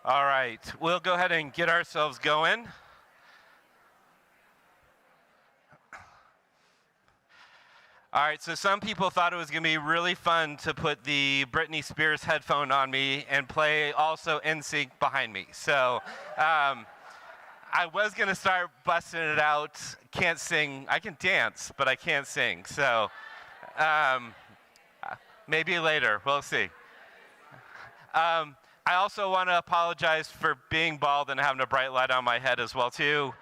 All right, we'll go ahead and get ourselves going. All right, so some people thought it was going to be really fun to put the Britney Spears headphone on me and play also NSYNC behind me. So I was going to start busting it out. Can't sing. I can dance, but I can't sing. So maybe later. We'll see. I also want to apologize for being bald and having a bright light on my head as well, too.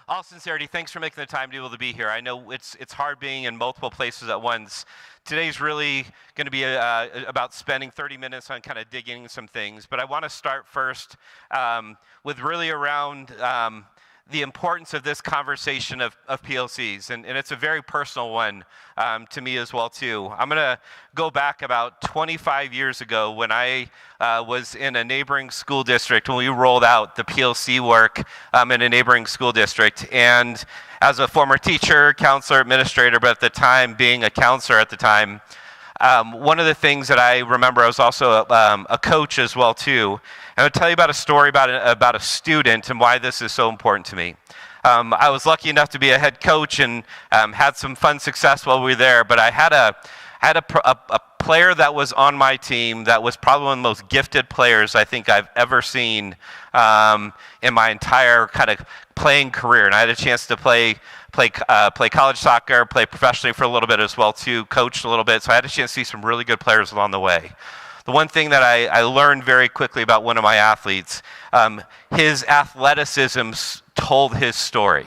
All sincerity, thanks for making the time to be able to be here. I know it's hard being in multiple places at once. Today's really going to be about spending 30 minutes on kind of digging some things, but I want to start first with really around the importance of this conversation of PLCs, and it's a very personal one to me as well too. I'm going to go back about 25 years ago when I was in a neighboring school district when we rolled out the PLC work in a neighboring school district. And as a former teacher, counselor, administrator, but at the time being a counselor at the time, one of the things that I remember, I was also a coach as well too. And I'll tell you about a story about a student and why this is so important to me. I was lucky enough to be a head coach and had some fun success while we were there, but I had a player that was on my team that was probably one of the most gifted players I think I've ever seen in my entire kind of playing career. And I had a chance to play college soccer, play professionally for a little bit as well too, coached a little bit, so I had a chance to see some really good players along the way. The one thing that I learned very quickly about one of my athletes, his athleticism told his story.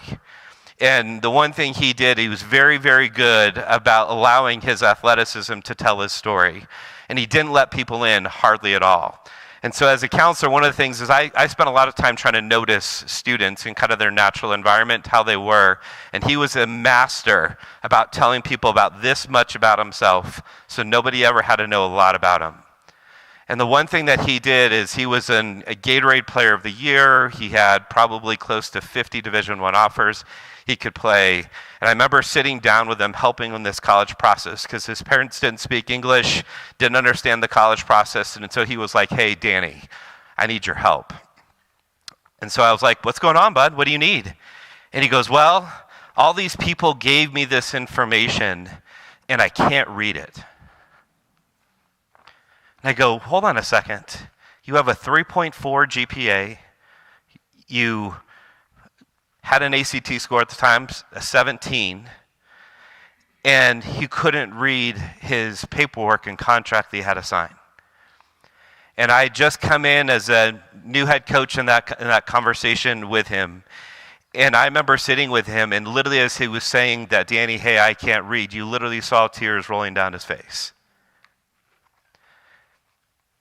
And the one thing he did, he was very, very good about allowing his athleticism to tell his story. And he didn't let people in hardly at all. And so as a counselor, one of the things is I spent a lot of time trying to notice students in kind of their natural environment, how they were. And he was a master about telling people about this much about himself, so nobody ever had to know a lot about him. And the one thing that he did is he was a Gatorade Player of the Year. He had probably close to 50 Division I offers he could play. And I remember sitting down with him, helping in this college process, because his parents didn't speak English, didn't understand the college process, and so he was like, "Hey, Danny, I need your help." And so I was like, "What's going on, bud? What do you need?" And he goes, "Well, all these people gave me this information, and I can't read it." And I go, "Hold on a second. You have a 3.4 GPA. You had an ACT score at the time, a 17, and he couldn't read his paperwork and contract that he had to sign." And I had just come in as a new head coach in that conversation with him. And I remember sitting with him, and literally as he was saying that, "Danny, hey, I can't read," you literally saw tears rolling down his face.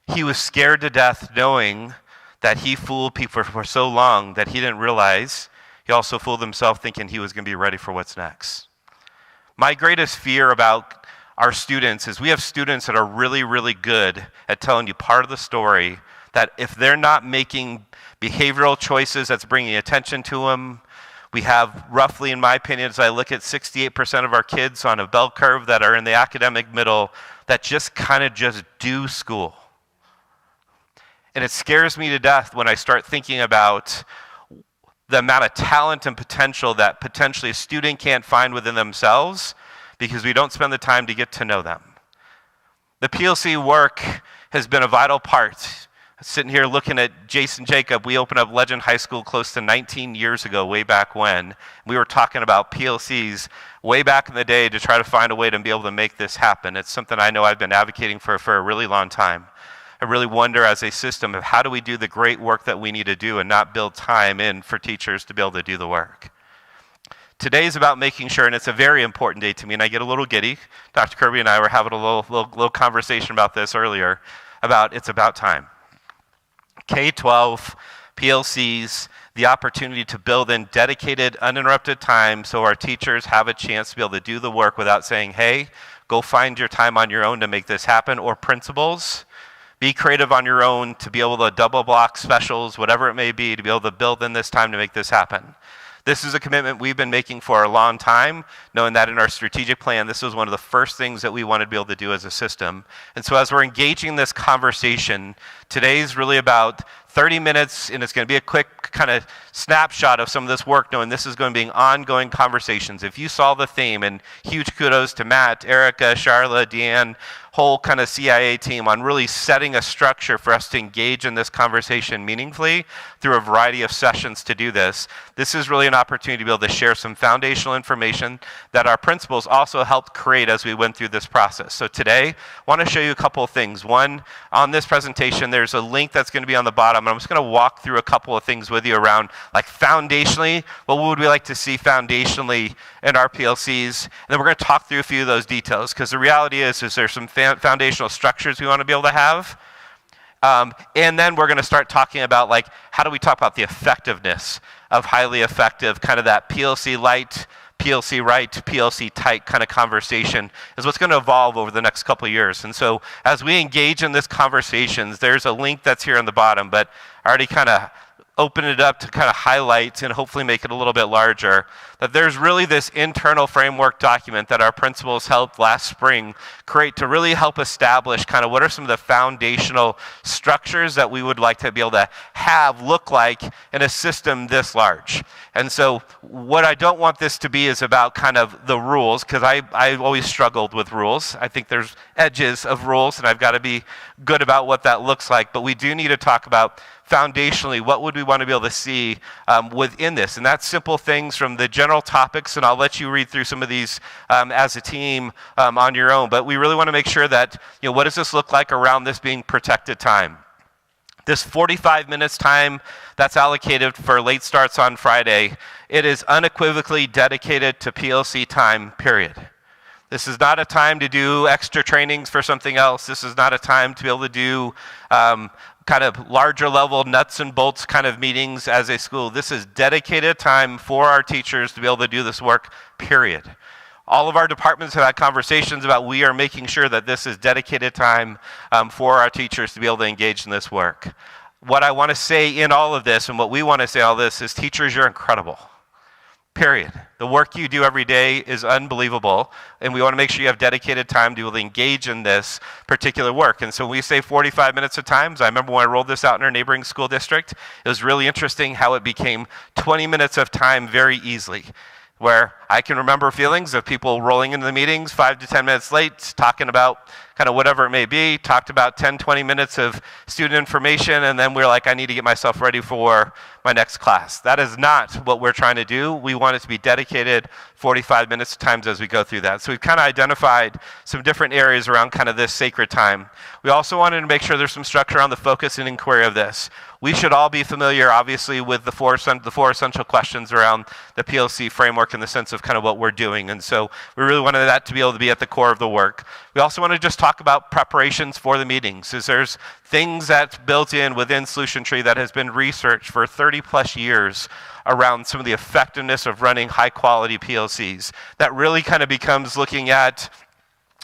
He was scared to death knowing that he fooled people for so long that he didn't realize he also fooled himself thinking he was going to be ready for what's next. My greatest fear about our students is we have students that are really, really good at telling you part of the story, that if they're not making behavioral choices that's bringing attention to them, we have roughly, in my opinion, as I look at 68% of our kids on a bell curve that are in the academic middle that just kind of just do school. And it scares me to death when I start thinking about the amount of talent and potential that potentially a student can't find within themselves because we don't spend the time to get to know them. The PLC work has been a vital part. Sitting here looking at Jason Jacob, we opened up Legend High School close to 19 years ago, way back when. We were talking about PLCs way back in the day to try to find a way to be able to make this happen. It's something I know I've been advocating for a really long time. I really wonder as a system of how do we do the great work that we need to do and not build time in for teachers to be able to do the work. Today is about making sure, and it's a very important day to me, and I get a little giddy. Dr. Kirby and I were having a little conversation about this earlier, about it's about time. K-12, PLCs, the opportunity to build in dedicated, uninterrupted time so our teachers have a chance to be able to do the work without saying, "Hey, go find your time on your own to make this happen," or principals, be creative on your own to be able to double block specials, whatever it may be, to be able to build in this time to make this happen. This is a commitment we've been making for a long time, knowing that in our strategic plan, this was one of the first things that we wanted to be able to do as a system. And so as we're engaging in this conversation, today's really about 30 minutes, and it's going to be a quick kind of snapshot of some of this work, knowing this is going to be ongoing conversations. If you saw the theme, and huge kudos to Matt, Erica, Charla, Deanne, whole kind of CIA team on really setting a structure for us to engage in this conversation meaningfully through a variety of sessions to do this. This is really an opportunity to be able to share some foundational information that our principals also helped create as we went through this process. So today, I want to show you a couple of things. One, on this presentation, there's a link that's going to be on the bottom, and I'm just going to walk through a couple of things with you around, like foundationally, what would we like to see foundationally in our PLCs, and then we're going to talk through a few of those details, because the reality is there's some foundational structures we want to be able to have. And then we're going to start talking about, like, how do we talk about the effectiveness of highly effective, kind of that PLC light, PLC right, PLC tight kind of conversation is what's going to evolve over the next couple of years. And so as we engage in this conversations, there's a link that's here on the bottom, but I already kind of open it up to kind of highlight and hopefully make it a little bit larger, that there's really this internal framework document that our principals helped last spring create to really help establish kind of what are some of the foundational structures that we would like to be able to have look like in a system this large. And so what I don't want this to be is about kind of the rules, because I've always struggled with rules. I think there's edges of rules, and I've got to be good about what that looks like, but we do need to talk about foundationally, what would we want to be able to see within this? And that's simple things from the general topics, and I'll let you read through some of these as a team on your own. But we really want to make sure that, what does this look like around this being protected time? This 45 minutes time that's allocated for late starts on Friday, it is unequivocally dedicated to PLC time, period. This is not a time to do extra trainings for something else. This is not a time to be able to do kind of larger level nuts and bolts kind of meetings as a school. This is dedicated time for our teachers to be able to do this work, period. All of our departments have had conversations about we are making sure that this is dedicated time for our teachers to be able to engage in this work. What I want to say in all of this, and what we want to say in all this, is teachers, you're incredible. Period. The work you do every day is unbelievable, and we want to make sure you have dedicated time to be able to engage in this particular work. And so when we say 45 minutes of times, I remember when I rolled this out in our neighboring school district, it was really interesting how it became 20 minutes of time very easily, where I can remember feelings of people rolling into the meetings 5 to 10 minutes late, talking about kind of whatever it may be, talked about 10, 20 minutes of student information, and then we're like, I need to get myself ready for my next class. That is not what we're trying to do. We want it to be dedicated 45 minutes times as we go through that. So we've kind of identified some different areas around kind of this sacred time. We also wanted to make sure there's some structure on the focus and inquiry of this. We should all be familiar, obviously, with the four essential questions around the PLC framework in the sense of kind of what we're doing. And so we really wanted that to be able to be at the core of the work. We also want to just talk about preparations for the meetings. There's things that's built in within Solution Tree that has been researched for 30 plus years around some of the effectiveness of running high quality PLCs. That really kind of becomes looking at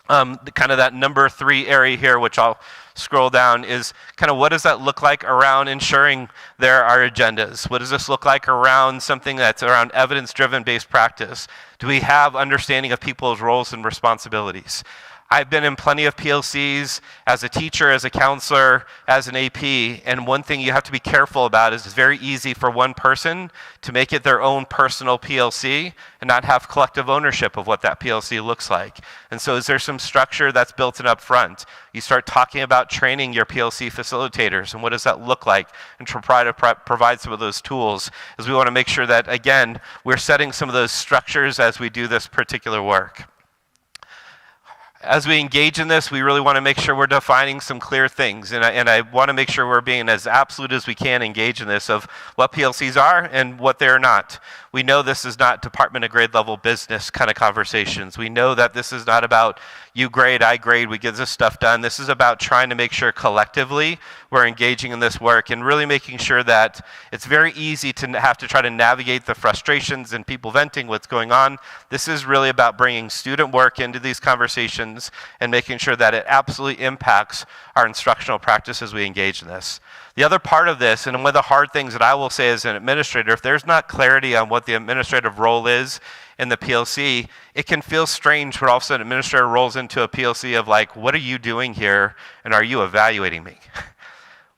kind of that number 3 area here, which I'll scroll down, is kind of what does that look like around ensuring there are agendas? What does this look like around something that's around evidence-driven based practice? Do we have understanding of people's roles and responsibilities? I've been in plenty of PLCs as a teacher, as a counselor, as an AP, and one thing you have to be careful about is it's very easy for one person to make it their own personal PLC and not have collective ownership of what that PLC looks like. And so is there some structure that's built in up front? You start talking about training your PLC facilitators, and what does that look like? And to provide some of those tools, as we want to make sure that, again, we're setting some of those structures as we do this particular work. As we engage in this, we really want to make sure we're defining some clear things. And I want to make sure we're being as absolute as we can engage in this of what PLCs are and what they're not. We know this is not department and grade level business kind of conversations. We know that this is not about you grade, I grade, we get this stuff done. This is about trying to make sure collectively we're engaging in this work and really making sure that it's very easy to have to try to navigate the frustrations and people venting what's going on. This is really about bringing student work into these conversations and making sure that it absolutely impacts our instructional practice as we engage in this. The other part of this, and one of the hard things that I will say as an administrator, if there's not clarity on what what the administrative role is in the PLC, it can feel strange when all of a sudden an administrator rolls into a PLC of like, what are you doing here, and are you evaluating me?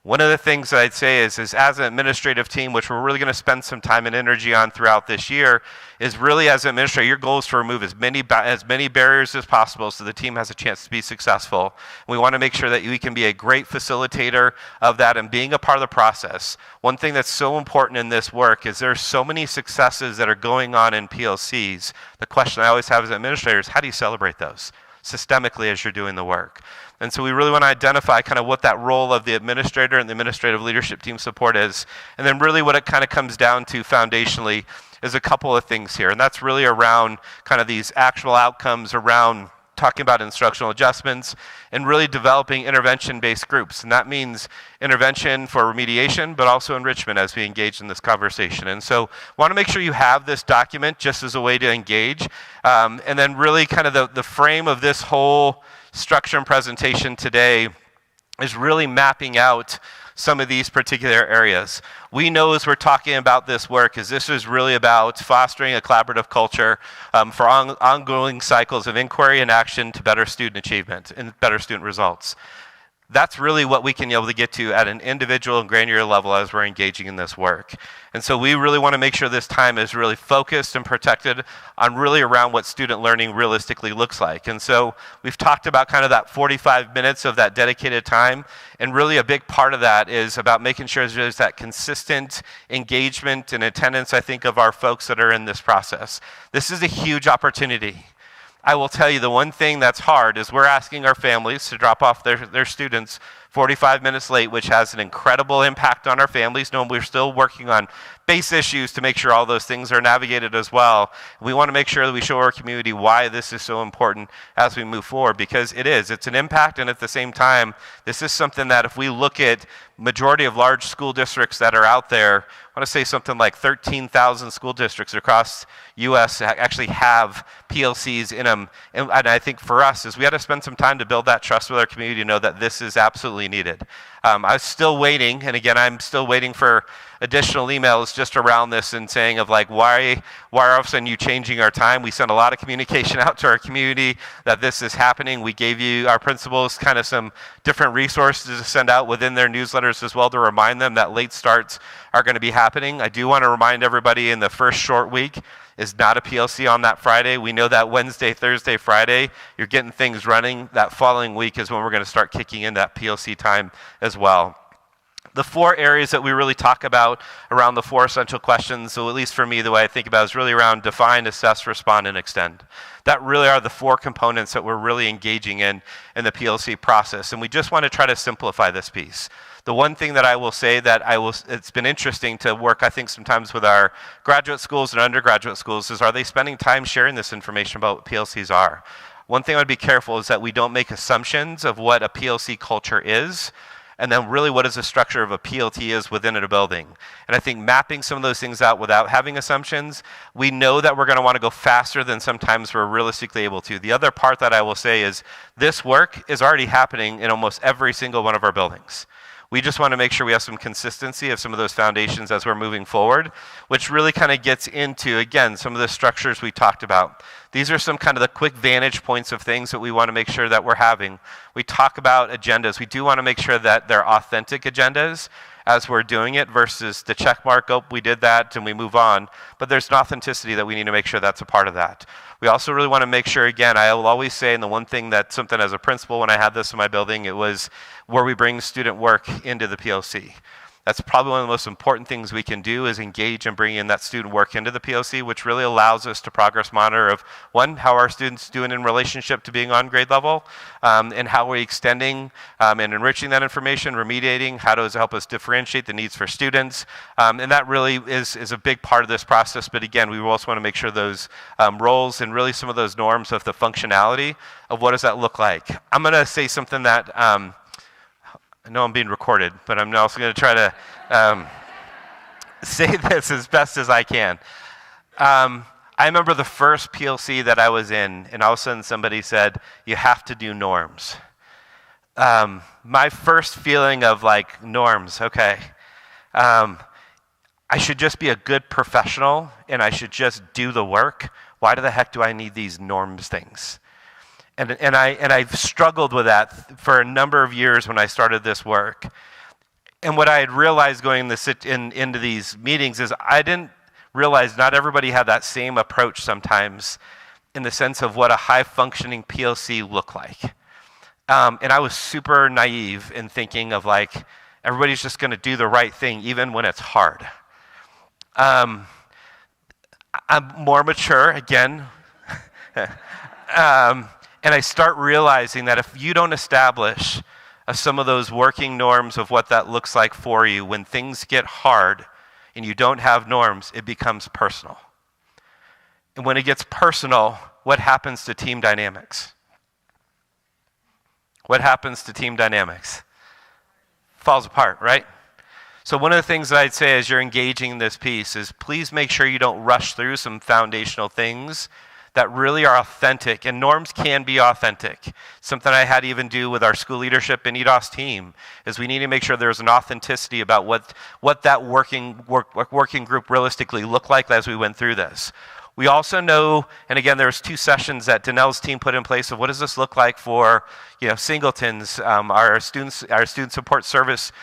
One of the things that I'd say is as an administrative team, which we're really going to spend some time and energy on throughout this year, is really as an administrator, your goal is to remove as many barriers as possible so the team has a chance to be successful. We want to make sure that we can be a great facilitator of that and being a part of the process. One thing that's so important in this work is there's so many successes that are going on in PLCs. The question I always have as an administrator is, how do you celebrate those systemically as you're doing the work? And so we really want to identify kind of what that role of the administrator and the administrative leadership team support is. And then really what it kind of comes down to foundationally is a couple of things here. And that's really around kind of these actual outcomes around talking about instructional adjustments and really developing intervention-based groups. And that means intervention for remediation, but also enrichment as we engage in this conversation. And so I want to make sure you have this document just as a way to engage. And then really kind of the frame of this whole structure and presentation today is really mapping out some of these particular areas. We know as we're talking about this work is this is really about fostering a collaborative culture for ongoing cycles of inquiry and action to better student achievement and better student results. That's really what we can be able to get to at an individual and granular level as we're engaging in this work. And so we really want to make sure this time is really focused and protected on really around what student learning realistically looks like. And so we've talked about kind of that 45 minutes of that dedicated time, and really a big part of that is about making sure there's that consistent engagement and attendance, I think, of our folks that are in this process. This is a huge opportunity. I will tell you the one thing that's hard is we're asking our families to drop off their students 45 minutes late, which has an incredible impact on our families. No, we're still working on base issues to make sure all those things are navigated as well. We want to make sure that we show our community why this is so important as we move forward, because it is. It's an impact, and at the same time, this is something that if we look at majority of large school districts that are out there, I want to say something like 13,000 school districts across U.S. actually have PLCs in them. And I think for us is we had to spend some time to build that trust with our community to know that this is absolutely needed. I was still waiting, and again, I'm still waiting for additional emails just around this and saying of like, why are all of a sudden you changing our time? We sent a lot of communication out to our community that this is happening. We gave you, our principals, kind of some different resources to send out within their newsletters as well to remind them that late starts are going to be happening. I do want to remind everybody in the first short week is not a PLC on that Friday. We know that Wednesday, Thursday, Friday, you're getting things running. That following week is when we're going to start kicking in that PLC time as well. The four areas that we really talk about around the four essential questions, so at least for me, the way I think about it is really around define, assess, respond, and extend. That really are the four components that we're really engaging in the PLC process, and we just want to try to simplify this piece. The one thing that I will say that it's been interesting to work, I think, sometimes with our graduate schools and undergraduate schools is, are they spending time sharing this information about what PLCs are? One thing I would be careful is that we don't make assumptions of what a PLC culture is, and then really what is the structure of a PLT is within a building. And I think mapping some of those things out without having assumptions, we know that we're going to want to go faster than sometimes we're realistically able to. The other part that I will say is this work is already happening in almost every single one of our buildings. We just want to make sure we have some consistency of some of those foundations as we're moving forward, which really kind of gets into, again, some of the structures we talked about. These are some kind of the quick vantage points of things that we want to make sure that we're having. We talk about agendas. We do want to make sure that they're authentic agendas as we're doing it versus the check mark, oh, we did that and we move on. But there's an authenticity that we need to make sure that's a part of that. We also really want to make sure, again, I will always say, and the one thing that something as a principal when I had this in my building, it was where we bring student work into the PLC. That's probably one of the most important things we can do is engage and bring in that student work into the PLC, which really allows us to progress monitor of, one, how are students doing in relationship to being on grade level, and how are we extending and enriching that information, remediating, how does it help us differentiate the needs for students, and that really is a big part of this process. But again, we also want to make sure those roles and really some of those norms of the functionality of what does that look like. I'm going to say something that I know I'm being recorded, but I'm also going to try to say this as best as I can. I remember the first PLC that I was in, and all of a sudden somebody said, you have to do norms. My first feeling of like, norms, okay. I I should just be a good professional and I should just do the work. Why the heck do I need these norms things? And I've struggled with that for a number of years when I started this work. And what I had realized going into these meetings is I didn't realize not everybody had that same approach sometimes in the sense of what a high-functioning PLC looked like. And I was super naive in thinking of like, everybody's just going to do the right thing even when it's hard. I'm more mature, again. And I start realizing that if you don't establish some of those working norms of what that looks like for you, when things get hard and you don't have norms, it becomes personal. And when it gets personal, what happens to team dynamics? What happens to team dynamics? Falls apart, right? So one of the things that I'd say as you're engaging in this piece is please make sure you don't rush through some foundational things that really are authentic, and norms can be authentic. Something I had to even do with our school leadership and EDOS team is we need to make sure there's an authenticity about what that working group realistically looked like as we went through this. We also know, and again, there's 2 sessions that Danelle's team put in place of what does this look like for, Singletons, our student support service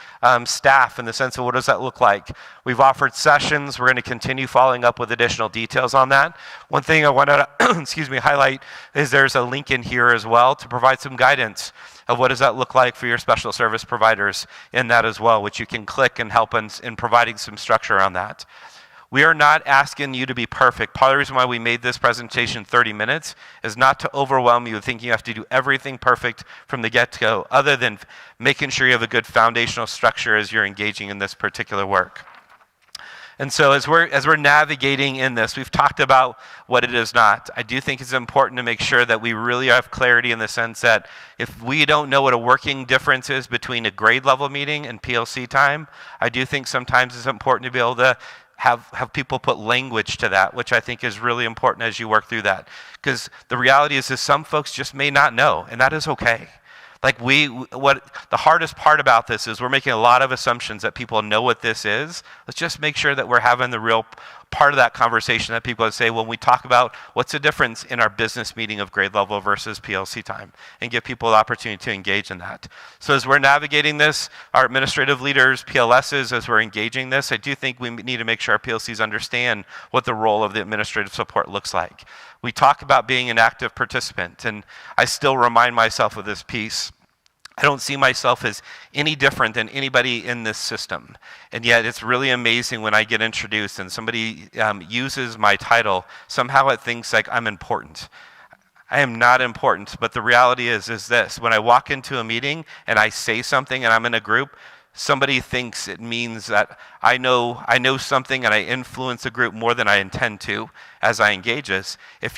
staff in the sense of what does that look like. We've offered sessions. We're going to continue following up with additional details on that. One thing I want to, highlight is there's a link in here as well to provide some guidance of what does that look like for your special service providers in that as well, which you can click and help in providing some structure around that. We are not asking you to be perfect. Part of the reason why we made this presentation 30 minutes is not to overwhelm you with thinking you have to do everything perfect from the get-go, other than making sure you have a good foundational structure as you're engaging in this particular work. And so as we're navigating in this, we've talked about what it is not. I do think it's important to make sure that we really have clarity in the sense that if we don't know what a working difference is between a grade level meeting and PLC time, I do think sometimes it's important to be able to have people put language to that, which I think is really important as you work through that. Because the reality is some folks just may not know, and that is okay. Like what the hardest part about this is we're making a lot of assumptions that people know what this is. Let's just make sure that we're having the real part of that conversation that people would say when we talk about what's the difference in our business meeting of grade level versus PLC time, and give people the opportunity to engage in that. So as we're navigating this, our administrative leaders, PLSs, as we're engaging this, I do think we need to make sure our PLCs understand what the role of the administrative support looks like. We talk about being an active participant, and I still remind myself of this piece. I don't see myself as any different than anybody in this system. And yet it's really amazing when I get introduced and somebody uses my title, somehow it thinks like I'm important. I am not important, but the reality is this. When I walk into a meeting and I say something and I'm in a group, somebody thinks it means that I know something and I influence a group more than I intend to as I engage this. If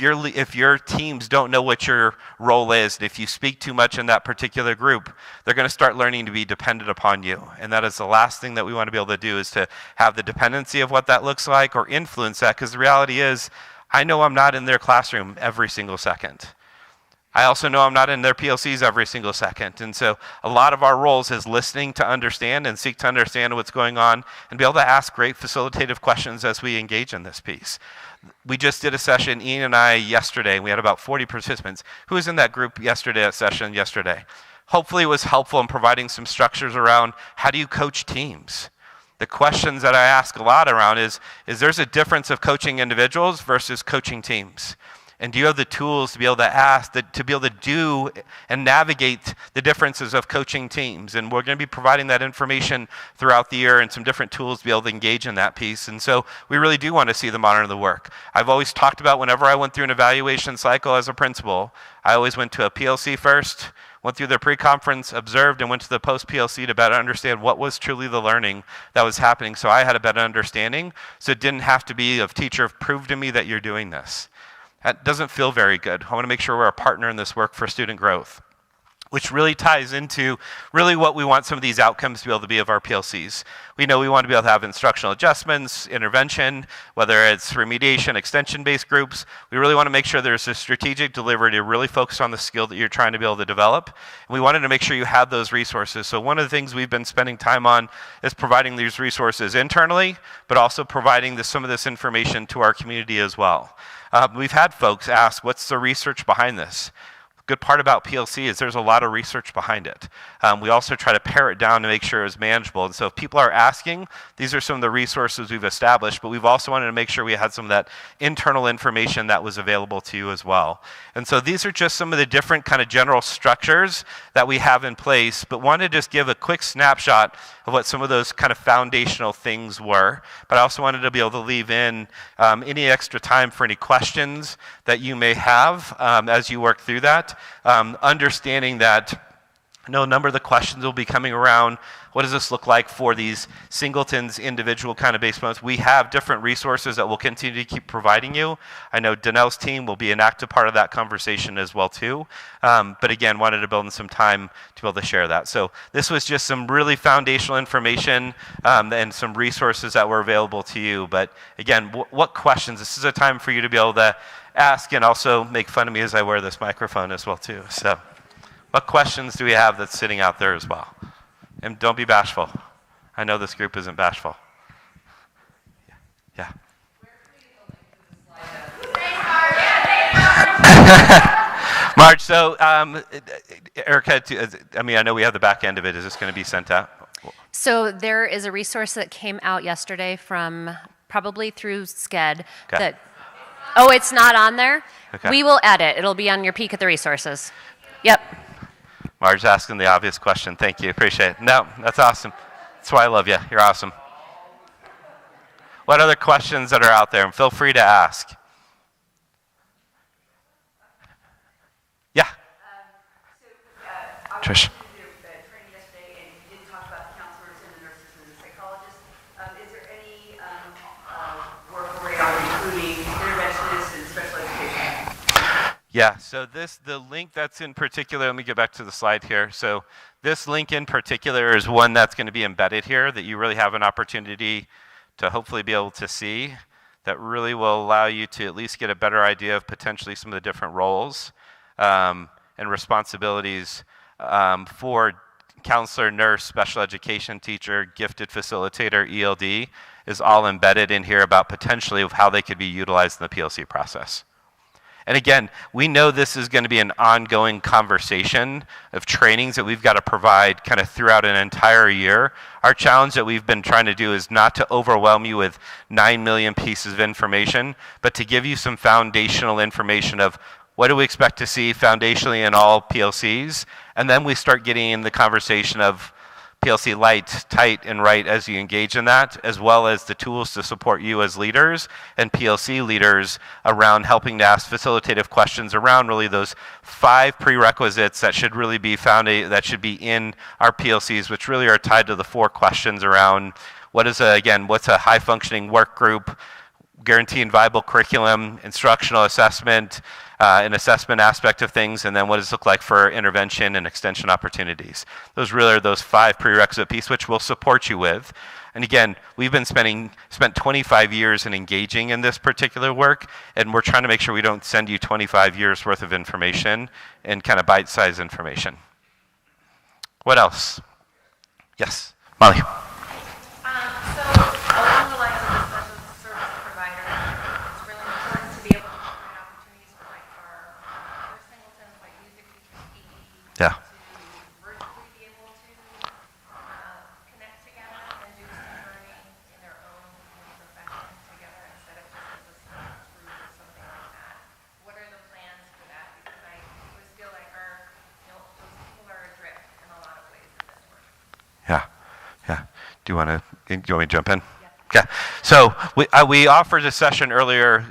your teams don't know what your role is, and if you speak too much in that particular group, they're going to start learning to be dependent upon you. And that is the last thing that we want to be able to do, is to have the dependency of what that looks like or influence that, because the reality is I know I'm not in their classroom every single second. I also know I'm not in their PLCs every single second. And so a lot of our roles is listening to understand and seek to understand what's going on and be able to ask great facilitative questions as we engage in this piece. We just did a session, Ian and I, yesterday. We had about 40 participants. Who was in that group yesterday, yesterday? Hopefully it was helpful in providing some structures around how do you coach teams? The questions that I ask a lot around is there's a difference of coaching individuals versus coaching teams? And do you have the tools to be able to ask, to be able to do and navigate the differences of coaching teams? And we're going to be providing that information throughout the year and some different tools to be able to engage in that piece. And so we really do want to see them honor the work. I've always talked about whenever I went through an evaluation cycle as a principal, I always went to a PLC first, went through the pre-conference, observed, and went to the post-PLC to better understand what was truly the learning that was happening, so I had a better understanding, so it didn't have to be of teacher, prove to me that you're doing this. That doesn't feel very good. I want to make sure we're a partner in this work for student growth. which really ties into really what we want some of these outcomes to be able to be of our PLCs. We know we want to be able to have instructional adjustments, intervention, whether it's remediation, extension-based groups. We really want to make sure there's a strategic delivery to really focus on the skill that you're trying to be able to develop. And we wanted to make sure you have those resources. So one of the things we've been spending time on is providing these resources internally, but also providing some of this information to our community as well. We've had folks ask, what's the research behind this? Good part about PLC is there's a lot of research behind it. We also try to pare it down to make sure it's manageable. And so if people are asking, these are some of the resources we've established, but we've also wanted to make sure we had some of that internal information that was available to you as well. And so these are just some of the different kind of general structures that we have in place, but wanted to just give a quick snapshot of what some of those kind of foundational things were. But I also wanted to be able to leave in any extra time for any questions that you may have as you work through that. Understanding that I know a number of the questions will be coming around, what does this look like for these singletons, individual kind of base modes? We have different resources that we'll continue to keep providing you. I know Danelle's team will be an active part of that conversation as well too. But again, wanted to build in some time to be able to share that. So this was just some really foundational information and some resources that were available to you. But again, what questions? This is a time for you to be able to ask and also make fun of me as I wear this microphone as well too. So what questions do we have that's sitting out there as well? And don't be bashful. I know this group isn't bashful. Yeah. Marge, so Erica, I mean, I know we have the back end of it. Is this going to be sent out? So there is a resource that came out yesterday from probably through SCED that, oh, it's not on there? Okay. We will add it. It'll be on your peek at the resources. Yep. Marge's asking the obvious question. Thank you. Appreciate it. No, that's awesome. That's why I love you. You're awesome. What other questions that are out there? And feel free to ask. Yeah. Trish. Yeah, so the link that's in particular, let me get back to the slide here. So this link in particular is one that's going to be embedded here that you really have an opportunity to hopefully be able to see that really will allow you to at least get a better idea of potentially some of the different roles and responsibilities for counselor, nurse, special education teacher, gifted facilitator, ELD is all embedded in here about potentially of how they could be utilized in the PLC process. And again, we know this is going to be an ongoing conversation of trainings that we've got to provide kind of throughout an entire year. Our challenge that we've been trying to do is not to overwhelm you with 9 million pieces of information, but to give you some foundational information of what do we expect to see foundationally in all PLCs, and then we start getting in the conversation of PLC light, tight, and right as you engage in that, as well as the tools to support you as leaders and PLC leaders around helping to ask facilitative questions around really those 5 prerequisites that should really be found, that should be in our PLCs, which really are tied to the 4 questions around what is what's a high functioning work group, guaranteeing viable curriculum, instructional assessment, an assessment aspect of things, and then what does it look like for intervention and extension opportunities. Those really are those 5 prerequisite pieces which we'll support you with. And again, we've been spent 25 years in engaging in this particular work, and we're trying to make sure we don't send you 25 years worth of information and kind of bite-sized information. What else? Yes, Molly. Yeah. Virtually be able to connect together and do some learning in their own profession together instead of just as a small group or something like that. What are the plans for that? Because I always feel like those people are adrift in a lot of ways in this work. Yeah. Do you want me to jump in? Okay, so we offered a session earlier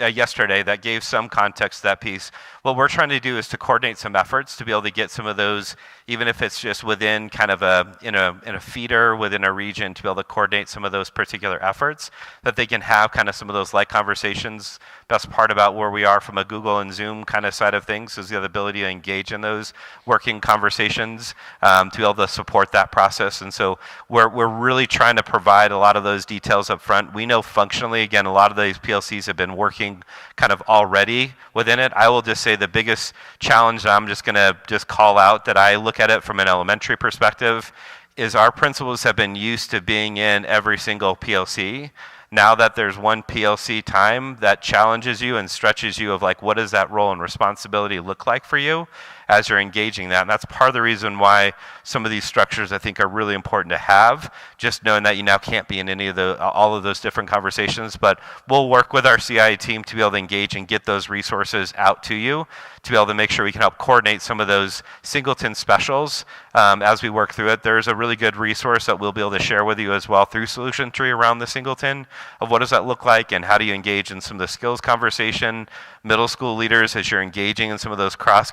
yesterday that gave some context to that piece. What we're trying to do is to coordinate some efforts to be able to get some of those, even if it's just within kind of in a feeder within a region, to be able to coordinate some of those particular efforts, that they can have kind of some of those light conversations best part about where we are from a Google and Zoom kind of side of things is the ability to engage in those working conversations, to be able to support that process. And so we're really trying to provide a lot of those details up front. We know functionally, again, a lot of these PLCs have been working kind of already within it. I will just say the biggest challenge I'm just going to just call out that I look at it from an elementary perspective is our principals have been used to being in every single PLC. Now that there's one PLC time, that challenges you and stretches you of like, what does that role and responsibility look like for you as you're engaging that? And that's part of the reason why some of these structures I think are really important to have, just knowing that you now can't be in any of all of those different conversations, but we'll work with our CI team to be able to engage and get those resources out to you, to be able to make sure we can help coordinate some of those singleton specials as we work through it. There's a really good resource that we'll be able to share with you as well through Solution Tree around the singleton of what does that look like and how do you engage in some of the skills conversation. Middle school leaders, as you're engaging in some of those cross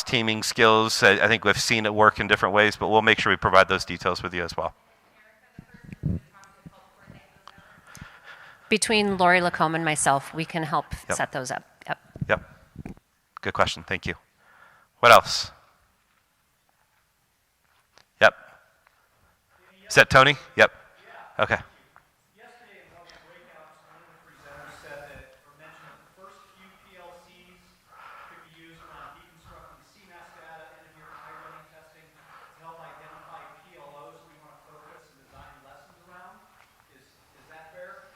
teaming skills, I think we've seen it work in different ways, but we'll make sure we provide those details with you as well. Between Lori Lacombe and myself, we can help set those up. Yep. Good question. Thank you. What else? Yep. Is that Tony? Yep. Okay. Yesterday in one of the breakouts, one of the presenters said that, or mentioned that the first few PLCs could be used around deconstructing CMAS data, end-of-year high-running testing to help identify PLOs we want to focus and design lessons around. Is that fair?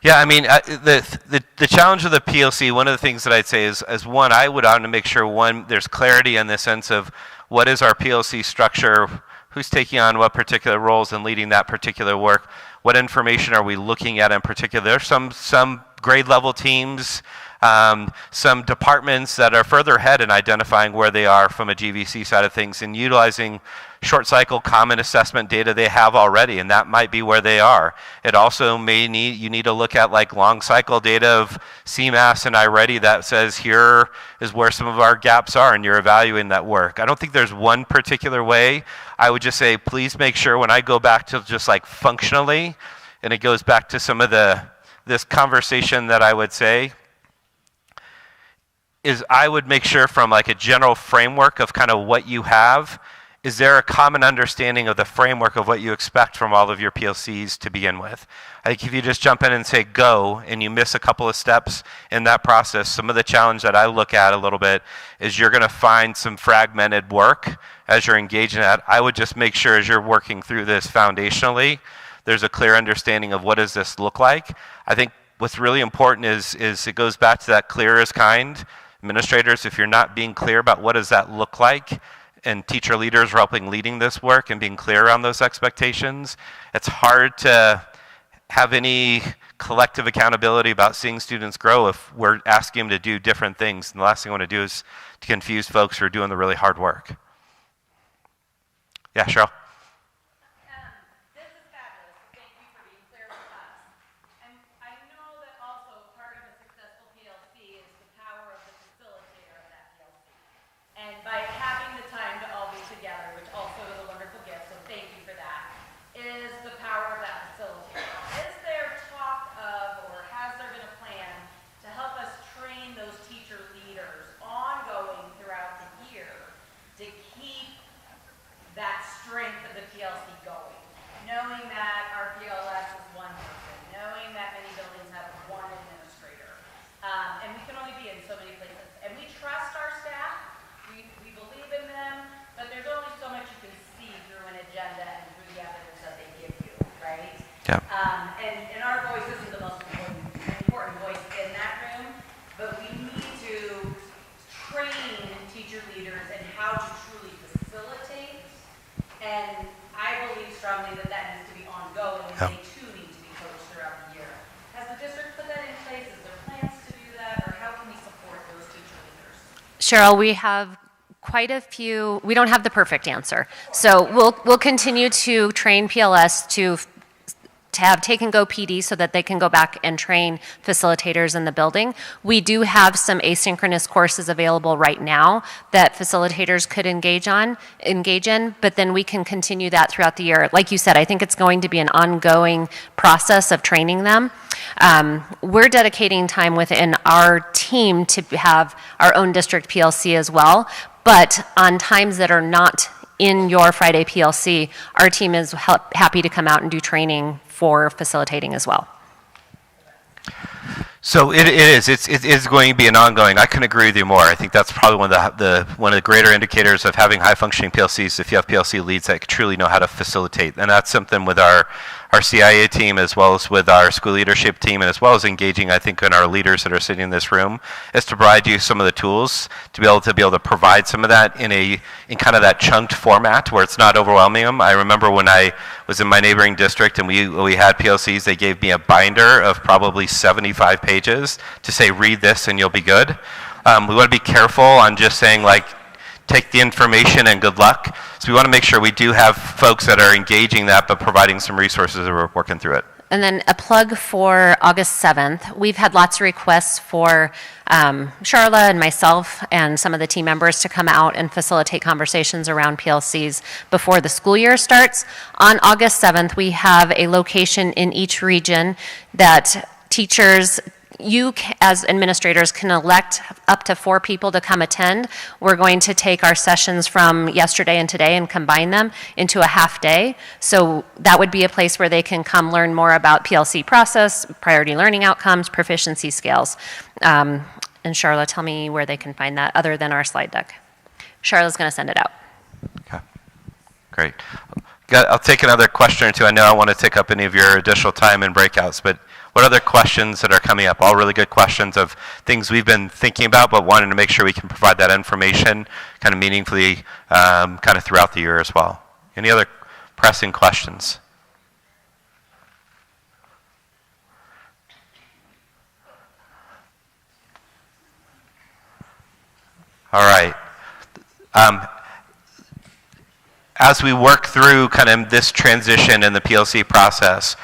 Yeah, I mean, the challenge of the PLC, one of the things that I'd say is one, I would want to make sure, one, there's clarity in the sense of what is our PLC structure, who's taking on what particular roles and leading that particular work, what information are we looking at in particular. There's some grade level teams, some departments that are further ahead in identifying where they are from a GVC side of things and utilizing short cycle common assessment data they have already, and that might be where they are. It also you need to look at like long cycle data of CMAS and iReady that says here is where some of our gaps are and you're evaluating that work. I don't think there's one particular way. I would just say please make sure when I go back to just like functionally, and it goes back to some of this conversation that I would say, is I would make sure from like a general framework of kind of what you have, is there a common understanding of the framework of what you expect from all of your PLCs to begin with? I think if you just jump in and say go and you miss a couple of steps in that process, some of the challenge that I look at a little bit is you're going to find some fragmented work as you're engaging in that. I would just make sure as you're working through this foundationally, there's a clear understanding of what does this look like. I think what's really important is it goes back to that clear as kind. Administrators, if you're not being clear about what does that look like, and teacher leaders are helping leading this work and being clear on those expectations, it's hard to have any collective accountability about seeing students grow if we're asking them to do different things. And the last thing I want to do is to confuse folks who are doing the really hard work. Yeah, Cheryl? This is fabulous. Thank you for being clear with us. And I know that also part of a successful PLC is the power of the facilitator of that PLC. And by having the time to all be together, which also is a wonderful gift, so thank you for that, is the power of that facilitator. Is there talk of, or has there been a plan to help us train those teacher leaders ongoing throughout the year to keep that strength of the PLC going? Knowing that our PLS is one person, knowing that many buildings have one administrator, and we can only be in so many places. And we trust our staff, we believe in them, but there's only so much you can see through an agenda and through the evidence that they give you, right? Yeah. And our voice isn't the most important voice in that room, but we need to train teacher leaders in how to truly facilitate, and I believe strongly that that needs to be ongoing, and they too need to be coached throughout the year. Has the district put that in place? Is there plans to do that, or how can we support those teacher leaders? Cheryl, we have quite a few, we don't have the perfect answer. So we'll continue to train PLS to to have Take and Go PD so that they can go back and train facilitators in the building. We do have some asynchronous courses available right now that facilitators could engage in, but then we can continue that throughout the year. Like you said, I think it's going to be an ongoing process of training them. We're dedicating time within our team to have our own district PLC as well, but on times that are not in your Friday PLC, our team is happy to come out and do training for facilitating as well. So it is going to be an ongoing. I couldn't agree with you more. I think that's probably one of the greater indicators of having high functioning PLCs. If you have PLC leads that truly know how to facilitate, and that's something with our CIA team, as well as with our school leadership team, and as well as engaging, I think, in our leaders that are sitting in this room, is to provide you some of the tools to be able to provide some of that in kind of that chunked format where it's not overwhelming them. I remember when I was in my neighboring district and we had PLCs, they gave me a binder of probably 75 pages to say, read this and you'll be good. We want to be careful on just saying, like, take the information and good luck. So we want to make sure we do have folks that are engaging that, but providing some resources that we're working through it. And then a plug for August 7th. We've had lots of requests for Charla and myself and some of the team members to come out and facilitate conversations around PLCs before the school year starts. On August 7th, we have a location in each region that teachers, you as administrators can elect up to 4 people to come attend. We're going to take our sessions from yesterday and today and combine them into a half day. So that would be a place where they can come learn more about PLC process, priority learning outcomes, proficiency scales. And Charla, tell me where they can find that other than our slide deck. Charla's going to send it out. Okay, great. I'll take another question or two. I know I want to take up any of your additional time in breakouts, but what other questions that are coming up? All really good questions of things we've been thinking about, but wanting to make sure we can provide that information kind of meaningfully kind of throughout the year as well. Any other pressing questions? All right. As we work through kind of this transition in the PLC process,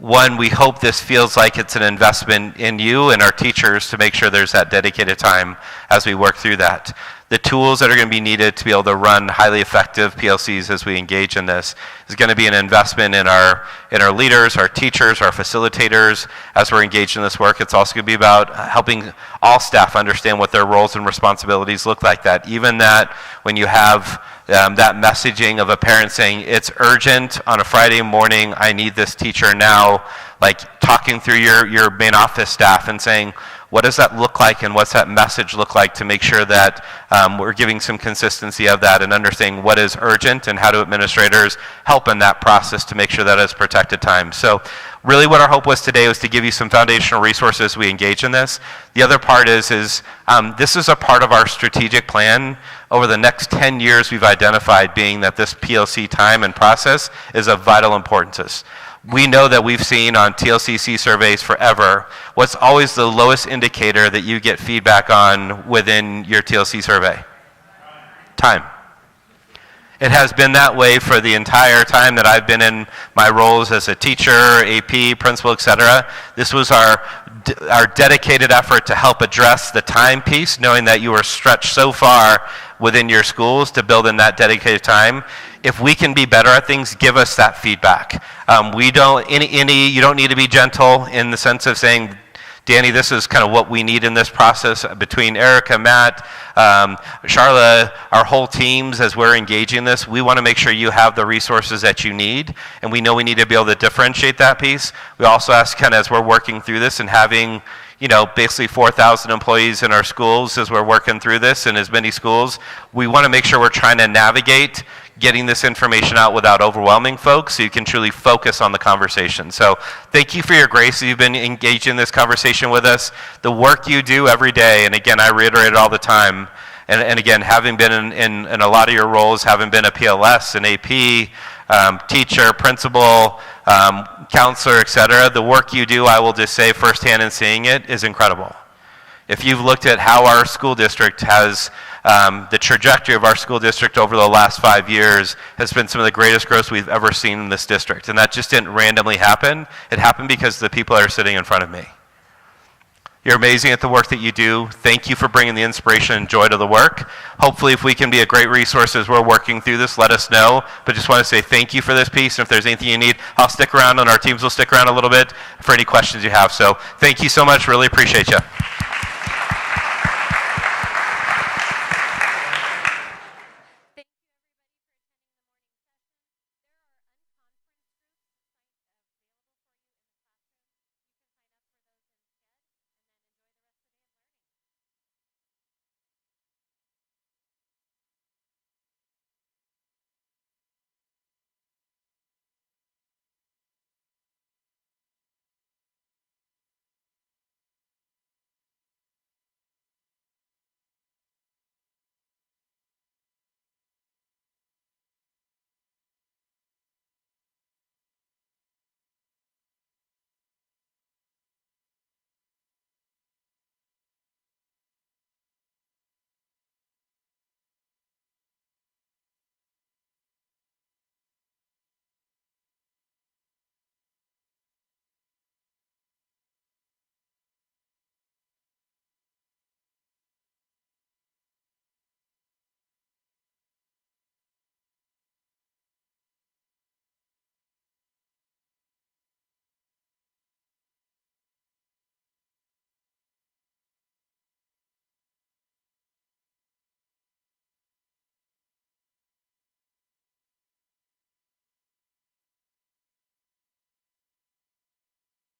one, we hope this feels like it's an investment in you and our teachers to make sure there's that dedicated time as we work through that. The tools that are going to be needed to be able to run highly effective PLCs as we engage in this is going to be an investment in our leaders, our teachers, our facilitators as we're engaged in this work. It's also going to be about helping all staff understand what their roles and responsibilities look like. That even that when you have that messaging of a parent saying, it's urgent on a Friday morning, I need this teacher now, like talking through your main office staff and saying, what does that look like and what's that message look like to make sure that we're giving some consistency of that and understanding what is urgent and how do administrators help in that process to make sure that it's protected time. So really what our hope was today was to give you some foundational resources as we engage in this. The other part is this is a part of our strategic plan. Over the next 10 years we've identified being that this PLC time and process is of vital importance. We know that we've seen on TLCC surveys forever, what's always the lowest indicator that you get feedback on within your TLC survey? Time. It has been that way for the entire time that I've been in my roles as a teacher, AP, principal, etc. This was our dedicated effort to help address the time piece, knowing that you were stretched so far within your schools to build in that dedicated time. If we can be better at things, give us that feedback. You don't need to be gentle in the sense of saying, Danny, this is kind of what we need in this process between Erica, Matt, Charla, our whole teams as we're engaging this. We want to make sure you have the resources that you need, and we know we need to be able to differentiate that piece. We also ask kind of as we're working through this and having basically 4,000 employees in our schools as we're working through this in as many schools, we want to make sure we're trying to navigate getting this information out without overwhelming folks so you can truly focus on the conversation. So thank you for your grace. You've been engaged in this conversation with us. The work you do every day, and again, I reiterate it all the time, and again, having been in a lot of your roles, having been a PLS, an AP, teacher, principal, counselor, etc., the work you do, I will just say firsthand and seeing it, is incredible. If you've looked at how our school district has The trajectory of our school district over the last 5 years has been some of the greatest growth we've ever seen in this district. And that just didn't randomly happen. It happened because of the people that are sitting in front of me. You're amazing at the work that you do. Thank you for bringing the inspiration and joy to the work. Hopefully, if we can be a great resource as we're working through this, let us know. But just want to say thank you for this piece. And if there's anything you need, I'll stick around and our teams will stick around a little bit for any questions you have. So thank you so much. Really appreciate you.